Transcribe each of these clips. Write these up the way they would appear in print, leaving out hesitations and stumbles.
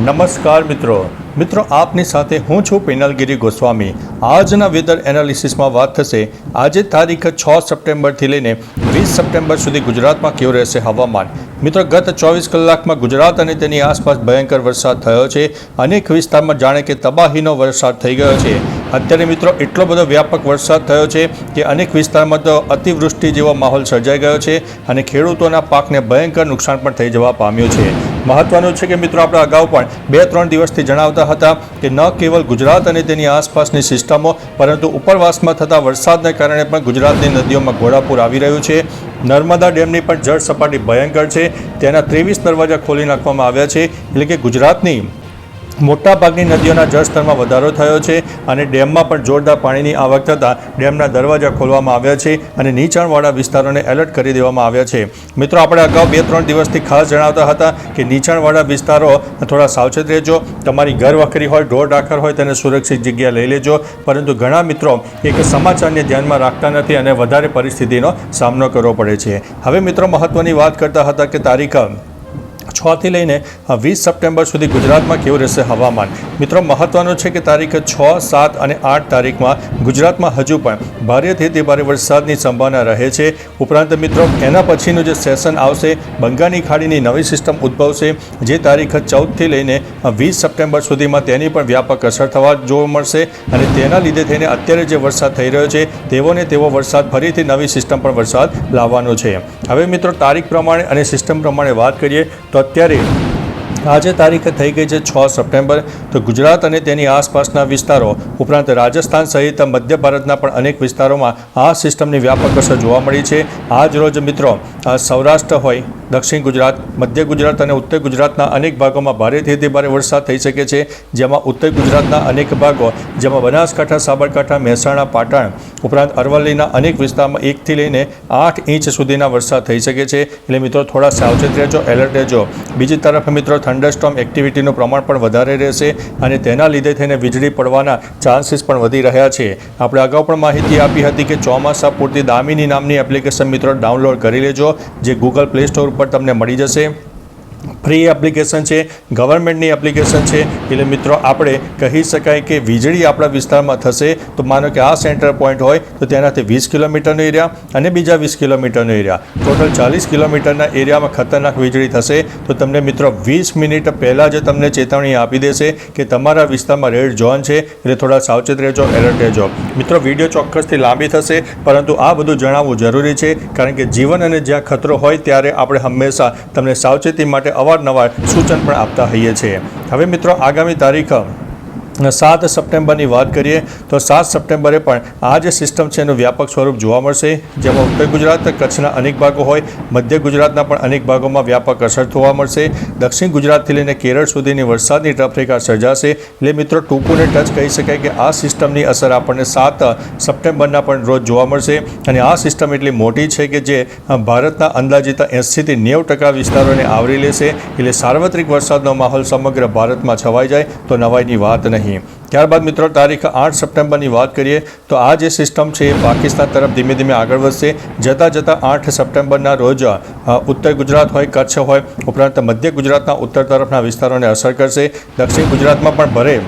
નમસ્કાર મિત્રો આપની સાથે હું છું પિનલગીરી ગોસ્વામી। આજના વેધર એનાલિસિસમાં વાત થશે આજે તારીખ 6 સપ્ટેમ્બરથી લઈને 20 સપ્ટેમ્બર સુધી ગુજરાતમાં કેવું રહેશે હવામાન। મિત્રો ગત 24 કલાકમાં ગુજરાત અને તેની આસપાસ ભયંકર વરસાદ થયો છે। અનેક વિસ્તારમાં જાણે કે તબાહીનો વરસાદ થઈ ગયો છે। અત્યારે મિત્રો એટલો બધો વ્યાપક વરસાદ થયો છે કે અનેક વિસ્તારમાં તો અતિવૃષ્ટિ જેવો માહોલ સર્જાઈ ગયો છે અને ખેડૂતોના પાકને ભયંકર નુકસાન પણ થઈ જવા પામ્યું છે। મહત્વનું છે કે મિત્રો આપણે અગાઉ પણ 2-3 દિવસથી જણાવતા હતા કે ન કેવલ ગુજરાત અને તેની આસપાસની સિસ્ટમો પરંતુ ઉપરવાસમાં થતા વરસાદને કારણે પણ ગુજરાતની નદીઓમાં ઘોડાપૂર આવી રહ્યું છે। નર્મદા ડેમની પણ જળ સપાટી ભયંકર છે। તેના 23 દરવાજા ખોલી નાખવામાં આવ્યા છે, એટલે કે ગુજરાતની મોટાભાગની નદીઓના જળસ્તરમાં વધારો થયો છે અને ડેમમાં પણ જોરદાર પાણીની આવક થતાં ડેમના દરવાજા ખોલવામાં આવ્યા છે અને નીચાણવાળા વિસ્તારોને એલર્ટ કરી દેવામાં આવ્યા છે। મિત્રો આપણે અગાઉ 2-3 દિવસથી ખાસ જણાવતા હતા કે નીચાણવાળા વિસ્તારો થોડા સાવચેત રહેજો। તમારી ઘર વખરી હોય, ઢોર ઢાંખર હોય તેને સુરક્ષિત જગ્યા લઈ લેજો, પરંતુ ઘણા મિત્રો એક સમાચારને ધ્યાનમાં રાખતા નથી અને વધારે પરિસ્થિતિનો સામનો કરવો પડે છે। હવે મિત્રો મહત્વની વાત કરતા હતા કે તારીખ 6 થી લઈને 20 સપ્ટેમ્બર સુધી ગુજરાતમાં કેવું રહેશે હવામાન। મિત્રો મહત્વનું છે કે તારીખ 6, 7 અને 8 તારીખમાં ગુજરાતમાં હજુ પણ ભારેથી અતિ ભારે વરસાદની સંભાવના રહે છે। ઉપરાંત મિત્રો એના પછીનું જે સેશન આવશે, બંગાળની ખાડીની નવી સિસ્ટમ ઉદ્ભવશે જે તારીખ 14 થી લઈને 20 સપ્ટેમ્બર સુધીમાં તેની પણ વ્યાપક અસર થવા જોવા મળશે અને તેના લીધે થઈને અત્યારે જે વરસાદ થઈ રહ્યો છે તેવો વરસાદ ફરીથી નવી સિસ્ટમ પર વરસાદ લાવવાનો છે। હવે મિત્રો તારીખ પ્રમાણે અને સિસ્ટમ પ્રમાણે વાત કરીએ તો અત્યારે આજે તારીખ થઈ ગઈ છે 6 સપ્ટેમ્બર। તો ગુજરાત અને તેની આસપાસના વિસ્તારો ઉપરાંત રાજસ્થાન સહિત મધ્ય ભારતના પણ અનેક વિસ્તારોમાં આ સિસ્ટમની વ્યાપક અસર જોવા મળી છે। આજ રોજ મિત્રો સૌરાષ્ટ્ર હોય, દક્ષિણ ગુજરાત, મધ્ય ગુજરાત અને ઉત્તર ગુજરાતના અનેક ભાગોમાં ભારેથી અતિ ભારે વરસાદ થઈ શકે છે, જેમાં ઉત્તર ગુજરાતના અનેક ભાગો જેમાં બનાસકાંઠા, સાબરકાંઠા, મહેસાણા, પાટણ ઉપરાંત અરવલ્લીના અનેક વિસ્તારમાં 1 થી લઈને 8 ઇંચ સુધીના વરસાદ થઈ શકે છે। એટલે મિત્રો થોડા સાવચેત રહેજો, એલર્ટ રહેજો। બીજી તરફ મિત્રો થંડરસ્ટોર્મ એક્ટિવિટીનું પ્રમાણ પણ વધારે રહેશે અને તેના લીધે થઈને વીજળી પડવાના ચાન્સીસ પણ વધી રહ્યા છે। આપણે અગાઉ પણ માહિતી આપી હતી કે ચોમાસા પૂરતી દામિની નામની એપ્લિકેશન મિત્રો ડાઉનલોડ કરી લેજો, જે ગૂગલ પ્લે સ્ટોર ઉપર તમને મળી જશે। ફ્રી એપ્લિકેશન છે, ગવર્મેન્ટની એપ્લિકેશન છે। એટલે મિત્રો આપણે કહી શકાય કે વીજળી આપણા વિસ્તારમાં થશે તો માનો કે આ સેન્ટર પોઈન્ટ હોય તો તેનાથી 20 કિલોમીટરનો એરિયા અને બીજા 20 કિલોમીટરનો એરિયા, ટોટલ 40 કિલોમીટરના એરિયામાં ખતરનાક વીજળી થશે તો તમને મિત્રો 20 મિનિટ પહેલાં જ તમને ચેતવણી આપી દેશે કે તમારા વિસ્તારમાં રેડ ઝોન છે, એટલે થોડા સાવચેત રહેજો, એલર્ટ રહેજો। મિત્રો વિડીયો ચોક્કસથી લાંબી થશે પરંતુ આ બધું જણાવવું જરૂરી છે, કારણ કે જીવન અને જ્યાં ખતરો હોય ત્યારે આપણે હંમેશા તમને સાવચેતી માટે અવારનવાર સૂચન પણ આપતા હોઈએ છીએ। હવે મિત્રો આગામી તારીખ 7 સપ્ટેમ્બરની વાત કરીએ તો 7 સપ્ટેમ્બરે પણ આ જે સિસ્ટમ છે એનું વ્યાપક સ્વરૂપ જોવા મળશે, જેમાં ઉત્તર ગુજરાત, કચ્છના અનેક ભાગો હોય, મધ્ય ગુજરાતના પણ અનેક ભાગોમાં વ્યાપક અસર જોવા મળશે। દક્ષિણ ગુજરાતથી લઈને કેરળ સુધીની વરસાદની ટ્રફરેખા સર્જાશે। એટલે મિત્રો ટૂંકુને ટચ કહી શકાય કે આ સિસ્ટમની અસર આપણને 7 સપ્ટેમ્બરના પણ રોજ જોવા મળશે અને આ સિસ્ટમ એટલી મોટી છે કે જે ભારતના અંદાજિત 80 થી 90% વિસ્તારોને આવરી લેશે। એટલે સાર્વત્રિક વરસાદનો માહોલ સમગ્ર ભારતમાં છવાઈ જાય તો નવાઈની વાત નહીં। ત્યારબાદ મિત્રો તારીખ 8 સપ્ટેમ્બરની વાત કરીએ તો આ જે સિસ્ટમ છે એ પાકિસ્તાન તરફ ધીમે ધીમે આગળ વધશે। જતાં 8 સપ્ટેમ્બરના રોજ ઉત્તર ગુજરાત હોય, કચ્છ હોય ઉપરાંત મધ્ય ગુજરાતના ઉત્તર તરફના વિસ્તારોને અસર કરશે। દક્ષિણ ગુજરાતમાં પણ ભરે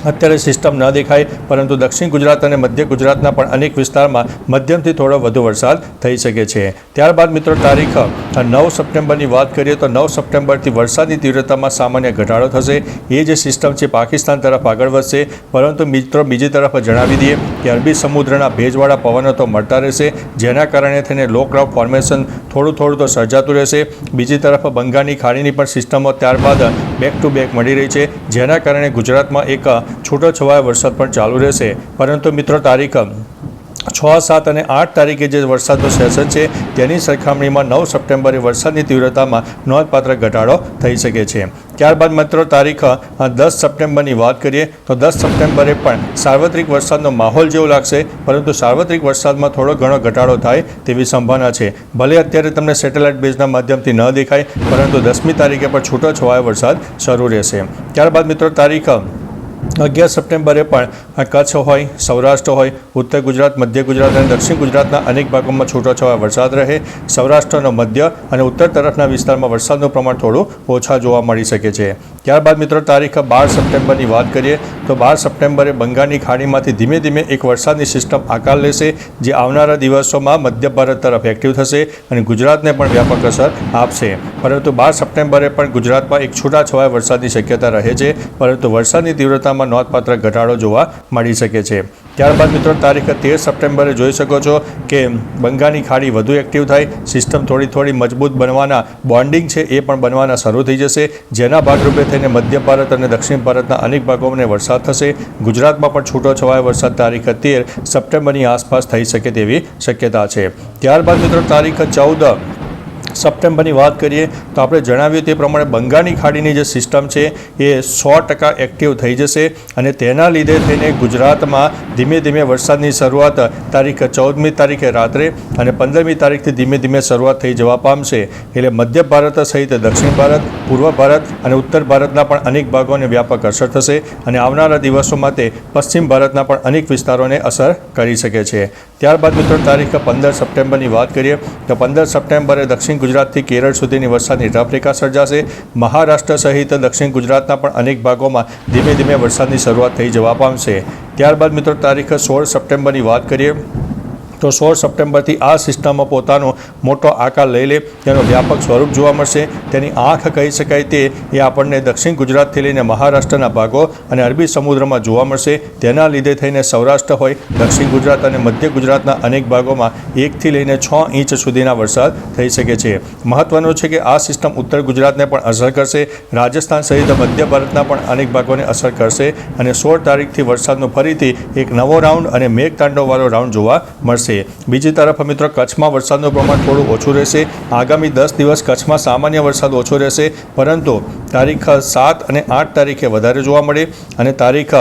અત્યારે સિસ્ટમ ન દેખાય, પરંતુ દક્ષિણ ગુજરાત અને મધ્ય ગુજરાતના પણ અનેક વિસ્તારમાં મધ્યમથી થોડો વધુ વરસાદ થઈ શકે છે। ત્યારબાદ મિત્રો તારીખ 9 સપ્ટેમ્બરની વાત કરીએ તો 9 સપ્ટેમ્બરથી વરસાદની તીવ્રતામાં સામાન્ય ઘટાડો થશે। એ જે સિસ્ટમ છે પાકિસ્તાન તરફ આગળ વધશે, પરંતુ મિત્રો બીજી તરફ જણાવી દઈએ કે અરબી સમુદ્રના ભેજવાળા પવનો તો મળતા રહેશે, જેના કારણે થઈને લો ક્લાઉડ ફોર્મેશન થોડું તો સર્જાતું રહેશે। બીજી તરફ બંગાળની ખાડીની પણ સિસ્ટમો ત્યારબાદ બેક ટુ બેક મળી રહી છે, જેના કારણે ગુજરાતમાં એક છૂટોછવાયો વરસાદ પણ ચાલુ રહેશે। પરંતુ મિત્રો તારીખ 6, 7 અને 8 તારીખે જે વરસાદનો સેશન છે તેની સરખામણીમાં 9 સપ્ટેમ્બરે વરસાદની તીવ્રતામાં નોંધપાત્ર ઘટાડો થઈ શકે છે। ત્યારબાદ મિત્રો તારીખ 10 સપ્ટેમ્બરની વાત કરીએ તો 10 સપ્ટેમ્બરે પણ સાર્વત્રિક વરસાદનો માહોલ જેવો લાગશે, પરંતુ સાર્વત્રિક વરસાદમાં થોડો ઘણો ઘટાડો થાય તેવી સંભાવના છે। ભલે અત્યારે તમને સેટેલાઇટ બેઝના માધ્યમથી ન દેખાય, પરંતુ 10મી તારીખે પણ છૂટોછવાયો વરસાદ શરૂ રહેશે। ત્યારબાદ મિત્રો તારીખ 11 સપ્ટેમ્બરે પણ કચ્છ હોય, સૌરાષ્ટ્ર હોય, ઉત્તર ગુજરાત, મધ્ય ગુજરાત અને દક્ષિણ ગુજરાતના અનેક ભાગોમાં છૂટોછવાયા વરસાદ રહે. સૌરાષ્ટ્રનો મધ્ય અને ઉત્તર તરફના વિસ્તારમાં વરસાદનું પ્રમાણ થોડું ઓછા જોવા મળી શકે છે. ત્યારબાદ મિત્રો તારીખ 12 સપ્ટેમ્બરની વાત કરીએ તો 12 સપ્ટેમ્બરે બંગાળની ખાડીમાંથી ધીમે ધીમે એક વરસાદની સિસ્ટમ આકાર લેશે, જે આવનારા દિવસોમાં મધ્ય ભારત તરફ એક્ટિવ થશે અને ગુજરાતને પણ વ્યાપક અસર આપશે. પરંતુ 12 સપ્ટેમ્બરે પણ ગુજરાતમાં એક છૂટાછવાયા વરસાદની શક્યતા રહે છે, પરંતુ વરસાદની તીવ્રતામાં નોંધપાત્ર ઘટાડો જોવા મળી શકે છે. ત્યારબાદ મિત્રો તારીખ 13 સપ્ટેમ્બરે જોઈ શકો છો કે બંગાળની ખાડી વધુ એક્ટિવ થાય, સિસ્ટમ થોડી મજબૂત બનવાના, બોન્ડિંગ છે એ પણ બનવાના શરૂ થઈ જશે, જેના ભાગરૂપે થઈને મધ્ય ભારત અને દક્ષિણ ભારતના અનેક ભાગોમાં વરસાદ થશે. ગુજરાતમાં પણ છૂટોછવાયો વરસાદ તારીખ 13 સપ્ટેમ્બરની આસપાસ થઈ શકે તેવી શક્યતા છે. ત્યારબાદ મિત્રો તારીખ 14 સપ્ટેમ્બરની વાત કરીએ તો આપણે જણાવ્યું તે પ્રમાણે બંગાળની ખાડીની જે સિસ્ટમ છે એ 100% એક્ટિવ થઈ જશે અને તેના લીધે થઈને ગુજરાતમાં ધીમે ધીમે વરસાદની શરૂઆત તારીખ 14મી તારીખે રાત્રે અને 15મી તારીખથી ધીમે ધીમે શરૂઆત થઈ જવા પામશે. એટલે મધ્ય ભારત સહિત દક્ષિણ ભારત, પૂર્વ ભારત અને ઉત્તર ભારતના પણ અનેક ભાગોને વ્યાપક અસર થશે અને આવનારા દિવસોમાં તે પશ્ચિમ ભારતના પણ અનેક વિસ્તારોને અસર કરી શકે છે. ત્યારબાદ મિત્રો તારીખ 15 સપ્ટેમ્બરની વાત કરીએ તો 15 સપ્ટેમ્બરે દક્ષિણ ગુજરાતથી કેરળ સુધીની વરસાદની રફરેખા સર્જાશે. મહારાષ્ટ્ર સહિત દક્ષિણ ગુજરાતના પણ અનેક ભાગોમાં ધીમે ધીમે વરસાદની શરૂઆત થઈ જવા પામશે. ત્યારબાદ મિત્રો તારીખ 16 સપ્ટેમ્બરની વાત કરીએ તો 16 સપ્ટેમ્બરથી આ સિસ્ટમ પોતાનો મોટો આકાર લઈ લે, તેનો વ્યાપક સ્વરૂપ જોવા મળશે. તેની આંખ કહી શકાય તે એ આપણને દક્ષિણ ગુજરાતથી લઈને મહારાષ્ટ્રના ભાગો અને અરબી સમુદ્રમાં જોવા મળશે. તેના લીધે થઈને સૌરાષ્ટ્ર હોય, દક્ષિણ ગુજરાત અને મધ્ય ગુજરાતના અનેક ભાગોમાં 1થી લઈને 6 ઇંચ સુધીના વરસાદ થઈ શકે છે. મહત્વનું છે કે આ સિસ્ટમ ઉત્તર ગુજરાતને પણ અસર કરશે, રાજસ્થાન સહિત મધ્ય ભારતના પણ અનેક ભાગોને અસર કરશે અને 16 તારીખથી વરસાદનો ફરીથી એક નવો રાઉન્ડ અને મેઘતાંડવવાળો રાઉન્ડ જોવા મળશે. બીજી તરફ મિત્રો કચ્છમાં વરસાદનું પ્રમાણ થોડું ઓછું રહેશે. આગામી 10 દિવસ કચ્છમાં સામાન્ય વરસાદ ઓછો રહેશે, પરંતુ તારીખ 7 અને 8 તારીખે વધારે જોવા મળે અને તારીખ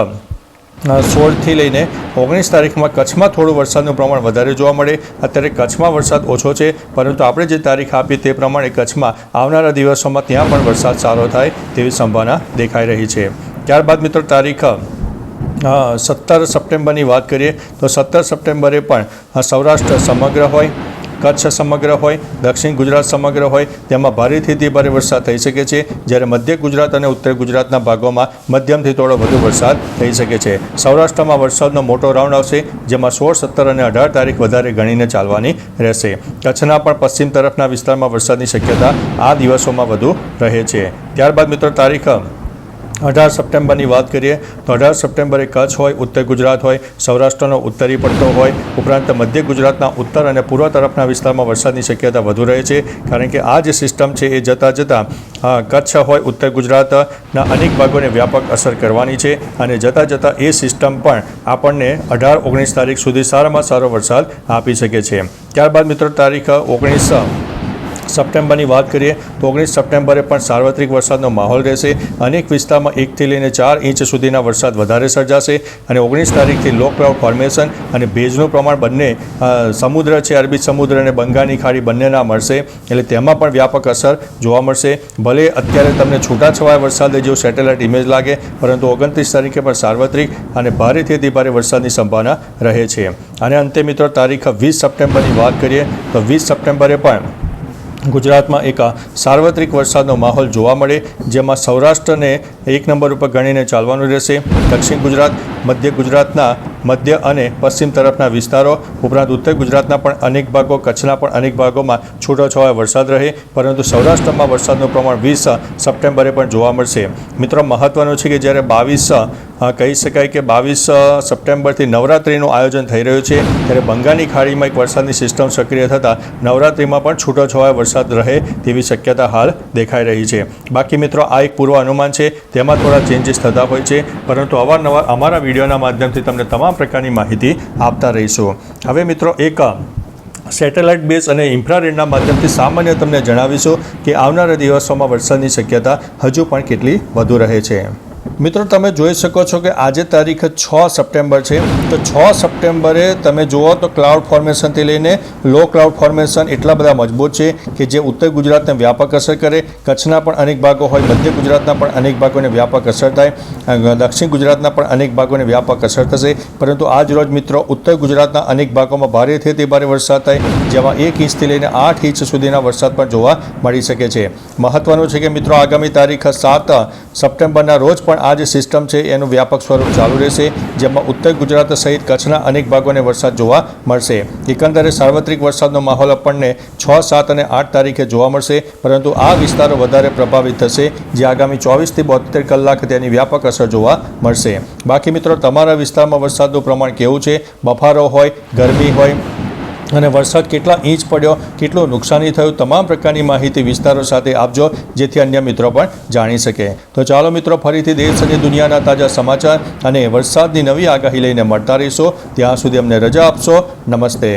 16થી લઈને 19 તારીખમાં કચ્છમાં થોડું વરસાદનું પ્રમાણ વધારે જોવા મળે. અત્યારે કચ્છમાં વરસાદ ઓછો છે, પરંતુ આપણે જે તારીખ આપી તે પ્રમાણે કચ્છમાં આવનારા દિવસોમાં ત્યાં પણ વરસાદ સારો થાય તેવી સંભાવના દેખાઈ રહી છે. ત્યારબાદ મિત્રો તારીખ 17 સપ્ટેમ્બરની વાત કરીએ તો 17 સપ્ટેમ્બરે પણ સૌરાષ્ટ્ર સમગ્ર હોય, કચ્છ સમગ્ર હોય, દક્ષિણ ગુજરાત સમગ્ર હોય, તેમાં ભારેથી અતિ ભારે વરસાદ થઈ શકે છે. જ્યારે મધ્ય ગુજરાત અને ઉત્તર ગુજરાતના ભાગોમાં મધ્યમથી થોડો વધુ વરસાદ થઈ શકે છે. સૌરાષ્ટ્રમાં વરસાદનો મોટો રાઉન્ડ આવશે, જેમાં 16, 17 અને 18 તારીખ વધારે ગણીને ચાલવાની રહેશે. કચ્છના પણ પશ્ચિમ તરફના વિસ્તારમાં વરસાદની શક્યતા આ દિવસોમાં વધુ રહે છે. ત્યારબાદ મિત્રો તારીખ 18 સપ્ટેમ્બરની વાત કરીએ તો 18 સપ્ટેમ્બરે કચ્છ હોય, ઉત્તર ગુજરાત હોય, સૌરાષ્ટ્રનો ઉત્તરી પટ્ટો હોય, ઉપરાંત મધ્ય ગુજરાતના ઉત્તર અને પૂર્વ તરફના વિસ્તારમાં વરસાદની શક્યતા વધુ રહે છે. કારણ કે આ જે સિસ્ટમ છે એ જતાં કચ્છ હોય, ઉત્તર ગુજરાતના અનેક ભાગોને વ્યાપક અસર કરવાની છે અને જતાં એ સિસ્ટમ પણ આપણને 18-19 તારીખ સુધી સારામાં સારો વરસાદ આપી શકે છે. ત્યારબાદ મિત્રો તારીખ 19 સપ્ટેમ્બરની વાત કરીએ તો 19 સપ્ટેમ્બરે પણ સાર્વત્રિક વરસાદનો માહોલ રહેશે. અનેક વિસ્તારમાં 1થી લઈને 4 ઇંચ સુધીના વરસાદ વધારે સર્જાશે અને 19 તારીખથી લો ક્લાઉડ ફોર્મેશન અને ભેજનું પ્રમાણ બંને સમુદ્ર છે, અરબી સમુદ્ર અને બંગાળની ખાડી બંનેના મળશે, એટલે તેમાં પણ વ્યાપક અસર જોવા મળશે. ભલે અત્યારે તમને છૂટાછવાયા વરસાદ જેવું સેટેલાઇટ ઇમેજ લાગે, પરંતુ 29 તારીખે પણ સાર્વત્રિક અને ભારેથી અતિ ભારે વરસાદની સંભાવના રહે છે. અને અંતે મિત્રો તારીખ 20 સપ્ટેમ્બરની વાત કરીએ તો 20 સપ્ટેમ્બરે પણ ગુજરાતમાં એક સાર્વત્રિક વરસાદનો માહોલ જોવા મળે, જેમાં સૌરાષ્ટ્રને 1 નંબર ઉપર ગણીને ચાલવાનું રહેશે. દક્ષિણ ગુજરાત, મધ્ય ગુજરાતના મધ્ય અને પશ્ચિમ તરફના વિસ્તારો ઉપરાંત ઉત્તર ગુજરાતના પણ અનેક ભાગો, કચ્છના પણ અનેક ભાગોમાં છૂટોછવાયો વરસાદ રહે, પરંતુ સૌરાષ્ટ્રમાં વરસાદનું પ્રમાણ 20 સપ્ટેમ્બરે પણ જોવા મળશે. મિત્રો મહત્વનું છે કે જ્યારે 22 કહી શકાય કે 22 સપ્ટેમ્બરથી નવરાત્રિનું આયોજન થઈ રહ્યું છે, ત્યારે બંગાળની ખાડીમાં એક વરસાદની સિસ્ટમ સક્રિય થતાં નવરાત્રિમાં પણ છૂટોછવાયો વરસાદ રહે તેવી શક્યતા હાલ દેખાઈ રહી છે. બાકી મિત્રો આ એક પૂર્વ અનુમાન છે, તેમાં થોડા ચેન્જીસ થતા હોય છે, પરંતુ અવારનવાર અમારા વિડીયોના માધ્યમથી તમને તમામ પ્રકારની માહિતી આપતા રહીશું. હવે મિત્રો એક સેટેલાઇટ બેઝ અને ઇન્ફ્રારેડના માધ્યમથી સામાન્ય તમને જણાવીશું કે આવનારા દિવસોમાં વરસાદની શક્યતા હજુ પણ કેટલી વધુ રહે છે. મિત્રો તમે જોઈ શકો છો કે આજે તારીખ 6 સપ્ટેમ્બર છે, તો 6 સપ્ટેમ્બરે તમે જુઓ તો ક્લાઉડ ફોર્મેશનથી લઈને લો ક્લાઉડ ફોર્મેશન એટલા બધા મજબૂત છે કે જે ઉત્તર ગુજરાતને વ્યાપક અસર કરે, કચ્છના પણ અનેક ભાગો હોય, મધ્ય ગુજરાતના પણ અનેક ભાગોને વ્યાપક અસર થાય, દક્ષિણ ગુજરાતના પણ અનેક ભાગોને વ્યાપક અસર થશે. પરંતુ આજ રોજ મિત્રો ઉત્તર ગુજરાતના અનેક ભાગોમાં ભારેથી અતિ ભારે વરસાદ થાય, જેમાં 1 ઇંચથી લઈને 8 ઇંચ સુધીના વરસાદ પણ જોવા મળી શકે છે. મહત્વનું છે કે મિત્રો આગામી તારીખ 7 સપ્ટેમ્બરના રોજ પણ આ જે સિસ્ટમ છે એનું વ્યાપક સ્વરૂપ ચાલુ રહેશે, જેમાં ઉત્તર ગુજરાત સહિત કચ્છના અનેક ભાગોને વરસાદ જોવા મળશે. એકંદરે સાર્વત્રિક વરસાદનો માહોલ આપણને 6, 7 અને 8 તારીખે જોવા મળશે, પરંતુ આ વિસ્તારો વધારે પ્રભાવિત થશે, જે આગામી 24 થી 72 કલાક તેની વ્યાપક અસર જોવા મળશે. બાકી મિત્રો તમારા વિસ્તારમાં વરસાદનું પ્રમાણ કેવું છે, બફારો હોય, ગરમી હોય અને વરસાદ કેટલા ઇંચ પડ્યો, કેટલું નુકસાની થયું, તમામ પ્રકારની માહિતી વિસ્તારો સાથે આપજો, જેથી અન્ય મિત્રો પણ જાણી શકે. તો ચાલો મિત્રો ફરીથી દેશ અને દુનિયાના તાજા સમાચાર અને વરસાદની નવી આગાહી લઈને મળતા રહીશો. ત્યાં સુધી અમને રજા આપશો. નમસ્તે.